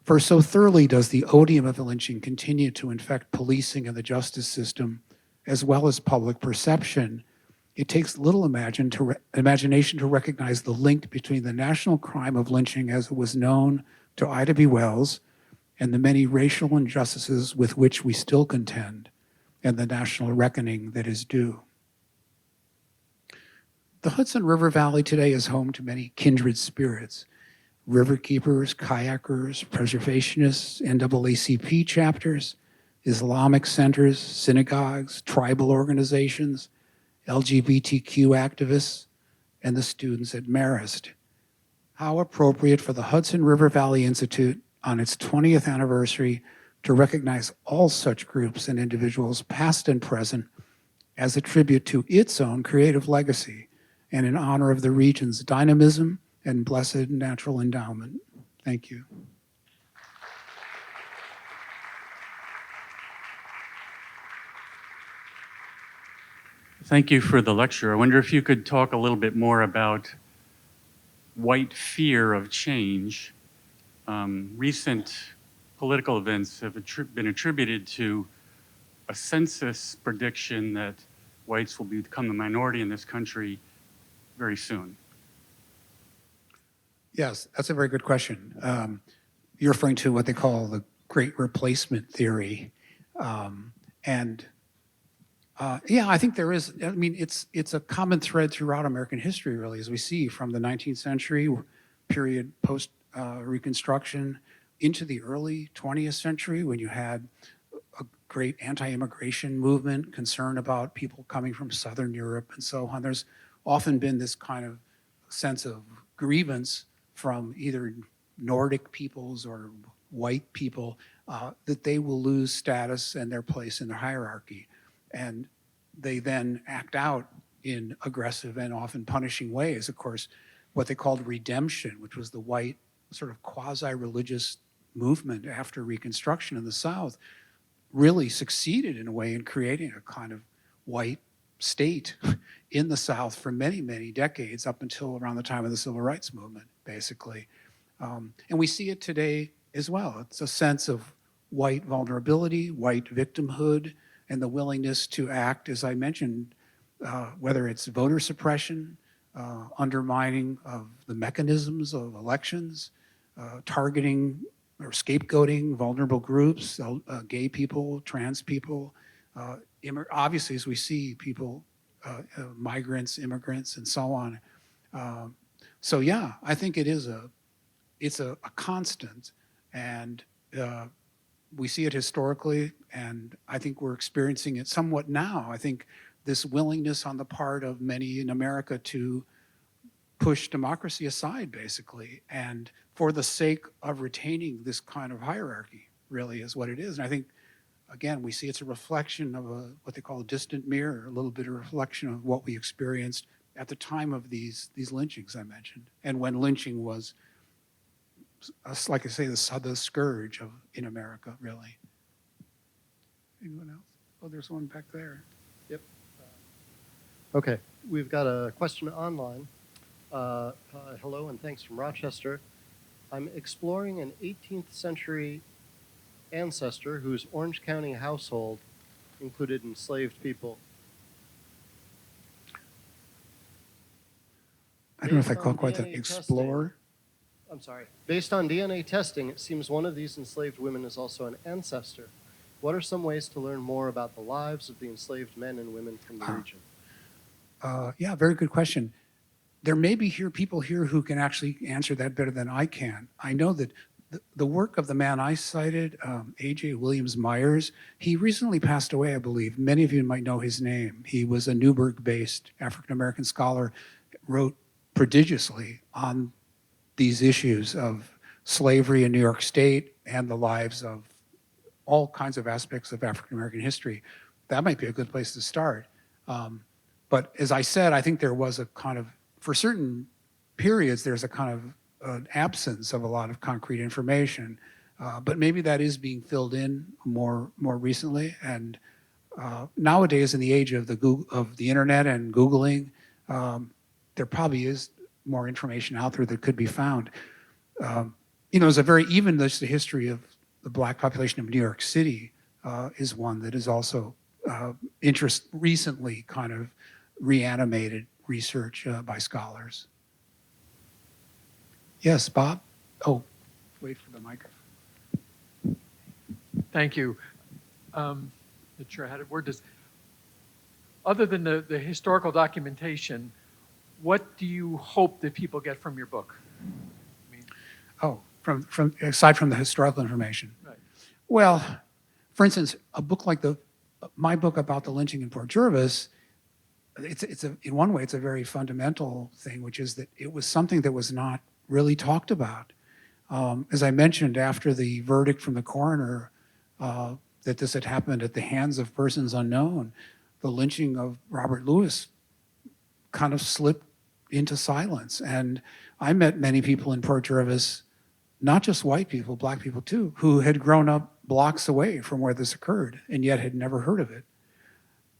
For so thoroughly does the odium of lynching continue to infect policing and the justice system, as well as public perception, it takes little imagination to recognize the link between the national crime of lynching as it was known to Ida B. Wells and the many racial injustices with which we still contend, and the national reckoning that is due. The Hudson River Valley today is home to many kindred spirits: riverkeepers, kayakers, preservationists, NAACP chapters, Islamic centers, synagogues, tribal organizations, LGBTQ activists, and the students at Marist. How appropriate for the Hudson River Valley Institute on its 20th anniversary to recognize all such groups and individuals, past and present, as a tribute to its own creative legacy and in honor of the region's dynamism and blessed natural endowment. Thank you. Thank you for the lecture. I wonder if you could talk a little bit more about white fear of change. Recent political events have been attributed to a census prediction that whites will become the minority in this country very soon. Yes, that's a very good question. You're referring to what they call the Great Replacement Theory. Yeah, I think there is. I mean, it's a common thread throughout American history, really, as we see from the 19th century period post Reconstruction into the early 20th century, when you had a great anti-immigration movement, concern about people coming from Southern Europe and so on. There's often been this kind of sense of grievance from either Nordic peoples or white people that they will lose status and their place in the hierarchy. And they then act out in aggressive and often punishing ways. Of course, what they called redemption, which was the white sort of quasi-religious movement after Reconstruction in the South, really succeeded in a way in creating a kind of white state in the South for many, many decades, up until around the time of the Civil Rights Movement, basically. And we see it today as well. It's a sense of white vulnerability, white victimhood, and the willingness to act, as I mentioned, whether it's voter suppression, undermining of the mechanisms of elections, targeting or scapegoating vulnerable groups, gay people, trans people, obviously, as we see people, migrants, immigrants, and so on. So yeah, I think it's a constant, and we see it historically, and I think we're experiencing it somewhat now. I think this willingness on the part of many in America to push democracy aside, basically, and for the sake of retaining this kind of hierarchy, really is what it is. And I think, again, we see it's a reflection of what they call a distant mirror, a little bit of reflection of what we experienced at the time of these lynchings I mentioned, and when lynching was, like I say, the scourge in America, really. Anyone else? Oh, there's one back there. Yep. Okay, we've got a question online. Hello and thanks from Rochester. I'm exploring an 18th century ancestor whose Orange County household included enslaved people. I don't know if I call it quite the explorer. I'm sorry. Based on DNA testing, it seems one of these enslaved women is also an ancestor. What are some ways to learn more about the lives of the enslaved men and women from the region? Yeah, very good question. There may be people here who can actually answer that better than I can. I know that the work of the man I cited, A.J. Williams Myers, he recently passed away, I believe. Many of you might know his name. He was a Newburgh-based African-American scholar, wrote prodigiously on these issues of slavery in New York State and the lives of all kinds of aspects of African-American history. That might be a good place to start. But as I said, I think there was a kind of, for certain periods, there's a kind of an absence of a lot of concrete information. But maybe that is being filled in more recently. And nowadays, in the age of the internet and Googling, there probably is more information out there that could be found. There's a very, even the history of the Black population of New York City is one that is also recently kind of reanimated research by scholars. Yes, Bob? Oh, wait for the microphone. Thank you. Not sure how to word this. Other than the historical documentation, what do you hope that people get from your book? I mean, from aside from the historical information. right. Well, for instance, a book like my book about the lynching in Port Jervis, in one way, it's a very fundamental thing, which is that it was something that was not really talked about. As I mentioned, after the verdict from the coroner that this had happened at the hands of persons unknown, the lynching of Robert Lewis kind of slipped into silence. And I met many people in Port Jervis, not just white people, black people too, who had grown up blocks away from where this occurred and yet had never heard of it.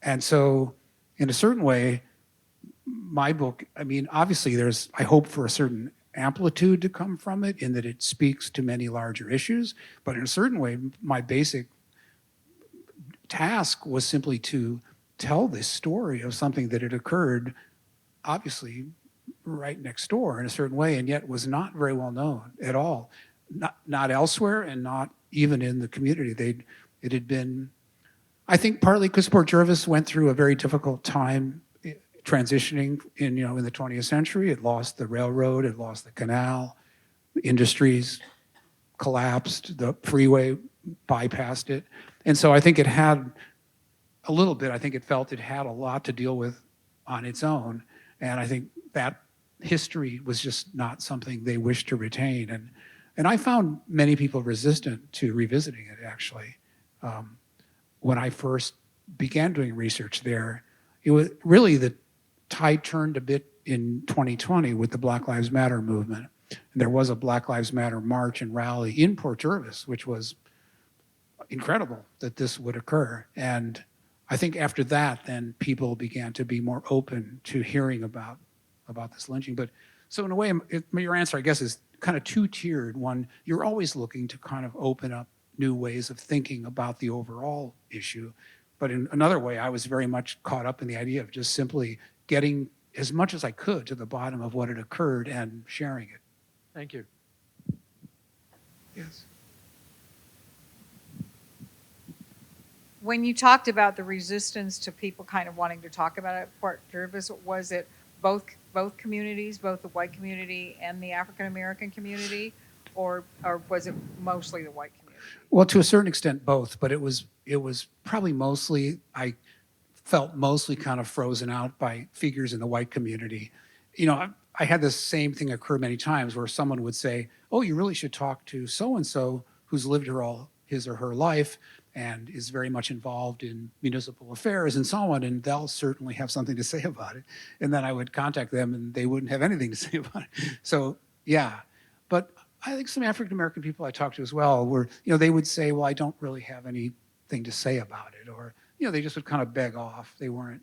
And so, in a certain way, my book, I mean, obviously I hope for a certain amplitude to come from it in that it speaks to many larger issues, but in a certain way, my basic task was simply to tell this story of something that had occurred, obviously, right next door in a certain way, and yet was not very well known at all. Not elsewhere, and not even in the community. It had been, I think, partly because Port Jervis went through a very difficult time transitioning in the 20th century. It lost the railroad, it lost the canal, the industries collapsed, the freeway bypassed it. And so I think it had a little bit, I think it felt it had a lot to deal with on its own. And I think that history was just not something they wished to retain. And I found many people resistant to revisiting it, actually. When I first began doing research there, it was really the tide turned a bit in 2020 with the Black Lives Matter movement. And there was a Black Lives Matter march and rally in Port Jervis, which was incredible that this would occur. And I think after that, then people began to be more open to hearing about this lynching. But so in a way, your answer, I guess, is kind of two-tiered. One, you're always looking to kind of open up new ways of thinking about the overall issue. But in another way, I was very much caught up in the idea of just simply getting as much as I could to the bottom of what had occurred and sharing it. Thank you. Yes. When you talked about the resistance to people kind of wanting to talk about it, Port Jervis, was it both communities, both the white community and the African American community, or was it mostly the white community? Well, to a certain extent, both, but it was probably mostly, I felt mostly kind of frozen out by figures in the white community. I had this same thing occur many times where someone would say, oh, you really should talk to so-and-so who's lived here all his or her life and is very much involved in municipal affairs and so on, and they'll certainly have something to say about it. And then I would contact them and they wouldn't have anything to say about it. So, yeah. But I think some African-American people I talked to as well were, they would say, well, I don't really have anything to say about it. Or, they just would kind of beg off. They weren't,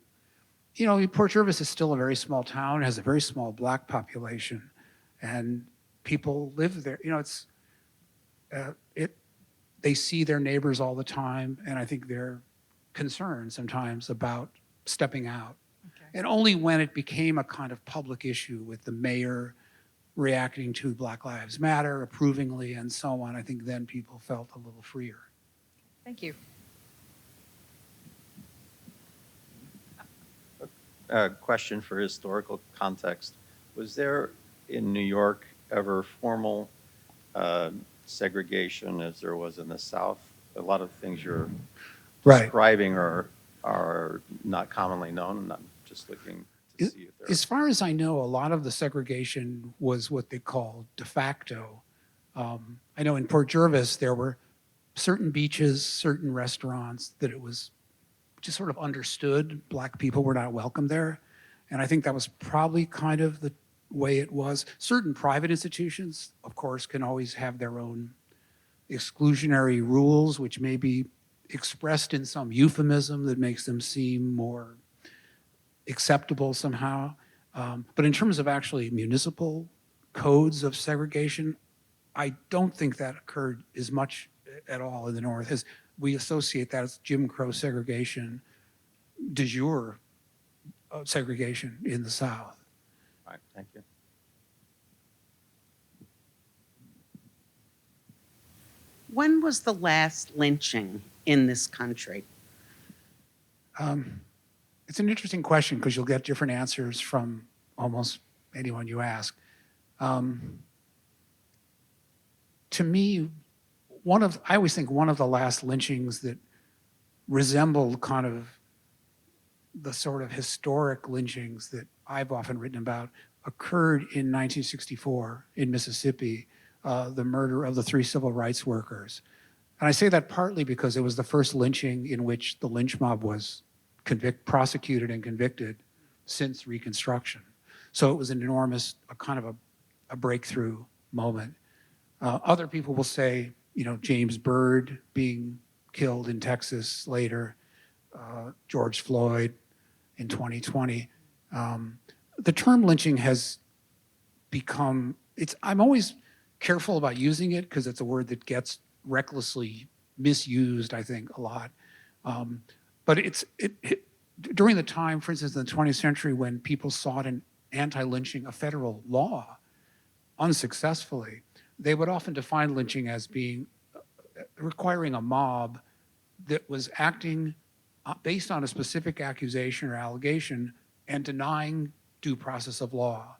Port Jervis is still a very small town, has a very small black population, and people live there. They see their neighbors all the time, and I think they're concerned sometimes about stepping out. Okay. And only when it became a kind of public issue with the mayor reacting to Black Lives Matter approvingly and so on, I think then people felt a little freer. Thank you. A question for historical context. Was there in New York ever formal segregation as there was in the South? A lot of things you're describing are not commonly known. I'm just looking to see if there As far as I know, a lot of the segregation was what they call de facto. I know in Port Jervis there were certain beaches, certain restaurants that it was just sort of understood black people were not welcome there. And I think that was probably kind of the way it was. Certain private institutions, of course, can always have their own exclusionary rules, which may be expressed in some euphemism that makes them seem more acceptable somehow. But in terms of actually municipal codes of segregation, I don't think that occurred as much at all in the North as we associate that as Jim Crow segregation, de jure segregation in the South. All right, thank you. When was the last lynching in this country? It's an interesting question because you'll get different answers from almost anyone you ask. To me, I always think one of the last lynchings that resembled kind of the sort of historic lynchings that I've often written about occurred in 1964 in Mississippi, the murder of the 3 civil rights workers. And I say that partly because it was the first lynching in which the lynch mob was prosecuted and convicted since Reconstruction. So it was an enormous, a breakthrough moment. Other people will say, James Byrd being killed in Texas later, George Floyd in 2020. The term lynching has become, I'm always careful about using it because it's a word that gets recklessly misused, I think, a lot. But during the time, for instance, in the 20th century, when people sought an anti-lynching, a federal law, unsuccessfully, they would often define lynching as being requiring a mob that was acting based on a specific accusation or allegation and denying due process of law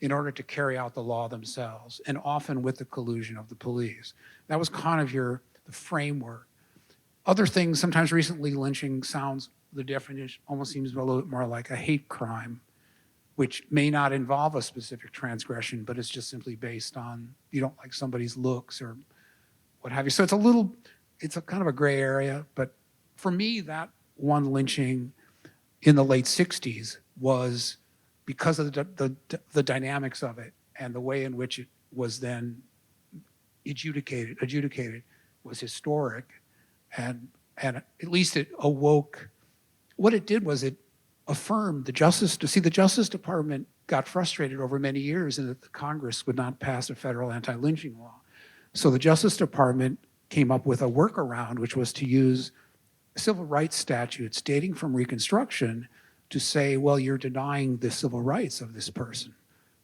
in order to carry out the law themselves, and often with the collusion of the police. That was kind of the framework. Other things, sometimes recently lynching the definition almost seems a little bit more like a hate crime, which may not involve a specific transgression, but it's just simply based on you don't like somebody's looks or what have you. So it's a kind of a gray area, but for me, that one lynching in the late 60s was because of the dynamics of it and the way in which it was then adjudicated was historic, and at least it awoke. What it did was it affirmed the Justice Department got frustrated over many years in that the Congress would not pass a federal anti-lynching law. So the Justice Department came up with a workaround, which was to use civil rights statutes dating from Reconstruction to say, well, you're denying the civil rights of this person,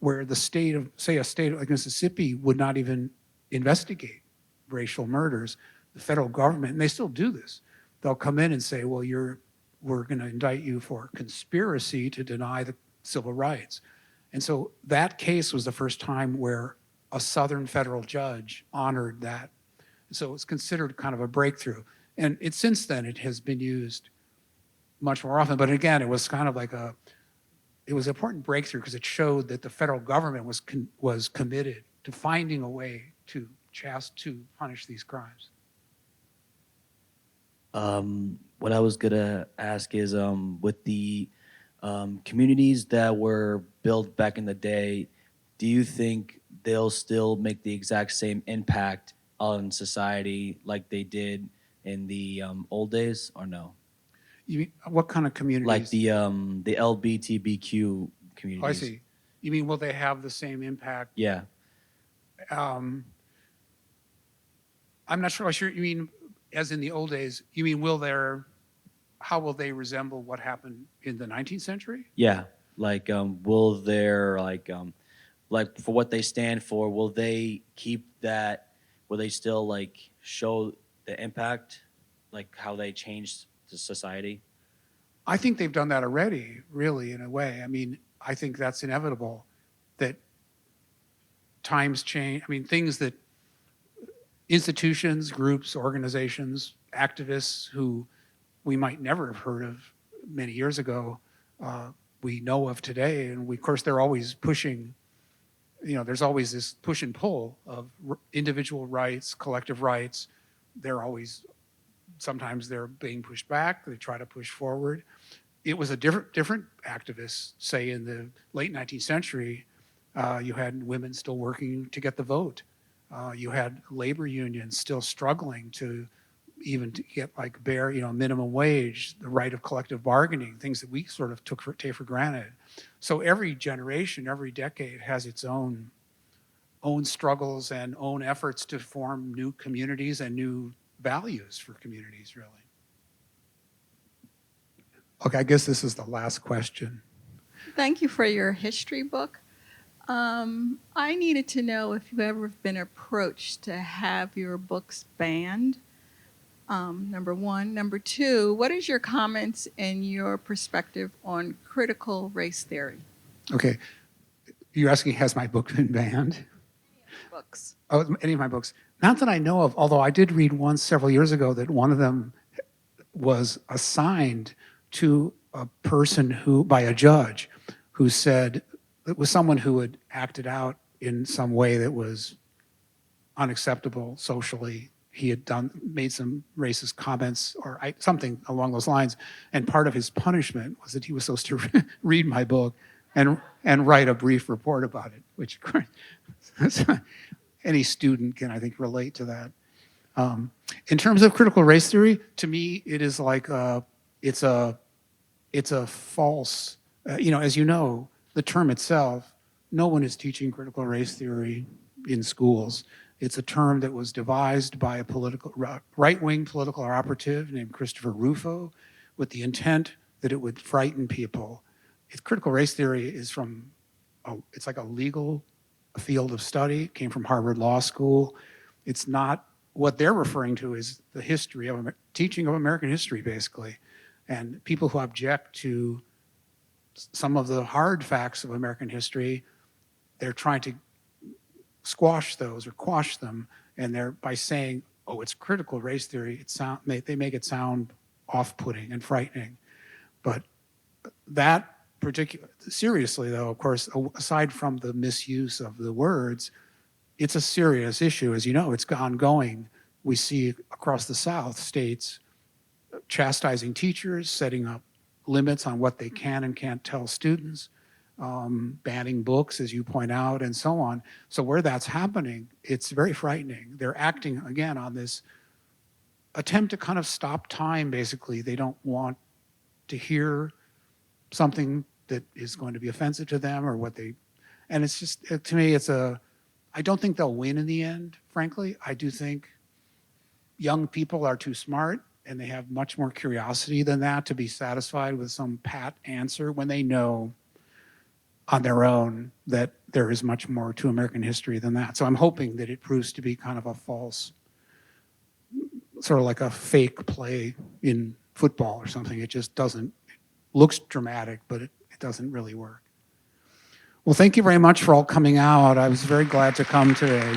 where the state of, say, a state like Mississippi would not even investigate racial murders. The federal government, and they still do this, they'll come in and say, well, we're going to indict you for conspiracy to deny the civil rights. And so that case was the first time where a Southern federal judge honored that. So it's considered kind of a breakthrough. And since then, it has been used much more often. But again, it was kind of like it was an important breakthrough because it showed that the federal government was committed to finding a way to punish these crimes. What I was gonna ask is, with the communities that were built back in the day, do you think they'll still make the exact same impact on society like they did in the old days, or no? You mean, what kind of communities? Like the LGBTQ communities. Oh, I see. You mean, will they have the same impact? Yeah. I'm not sure. You mean, as in the old days, you mean how will they resemble what happened in the 19th century? Yeah. Like, will there, like for what they stand for, will they keep that? Will they still like show the impact, like how they changed the society? I think they've done that already, really, in a way. I mean, I think that's inevitable, that times change. I mean, things that institutions, groups, organizations, activists who we might never have heard of many years ago, we know of today. And of course, they're always pushing, there's always this push and pull of individual rights, collective rights. They're always sometimes they're being pushed back. They try to push forward. It was a different activists, say in the late 19th century, you had women still working to get the vote. You had labor unions still struggling to even to get like bare, minimum wage, the right of collective bargaining, things that we sort of take for granted. So every generation, every decade has its own struggles and own efforts to form new communities and new values for communities, really. Okay, I guess this is the last question. Thank you for your history book. I needed to know if you've ever been approached to have your books banned. Number one. Number two, what is your comments and your perspective on critical race theory? Okay, you're asking, has my book been banned? Books. Oh, any of my books? Not that I know of, although I did read one several years ago that one of them was assigned to a person by a judge who said it was someone who had acted out in some way that was unacceptable socially. He had made some racist comments or something along those lines, and part of his punishment was that he was supposed to read my book and write a brief report about it, which any student can, I think, relate to that. In terms of critical race theory, to me, it is like it's a false. As you know, the term itself, no one is teaching critical race theory in schools. It's a term that was devised by a right-wing political operative named Christopher Rufo with the intent that it would frighten people. Critical race theory is it's like a legal field of study. It came from Harvard Law School. It's not, what they're referring to is the history of teaching of American history, basically. And people who object to some of the hard facts of American history, they're trying to squash those or quash them, and they're by saying, "Oh, it's critical race theory." They make it sound off-putting and frightening. But that seriously, though, of course, aside from the misuse of the words, it's a serious issue. As you know, it's ongoing. We see across the South states chastising teachers, setting up limits on what they can and can't tell students, banning books, as you point out, and so on. So where that's happening, it's very frightening. They're acting, again, on this attempt to kind of stop time, basically. They don't want to hear something that is going to be offensive to them or and it's just, to me, I don't think they'll win in the end, frankly. I do think young people are too smart and they have much more curiosity than that to be satisfied with some pat answer when they know on their own that there is much more to American history than that. So I'm hoping that it proves to be kind of a false, sort of like a fake play in football or something. It just looks dramatic, but it doesn't really work. Well, thank you very much for all coming out. I was very glad to come today.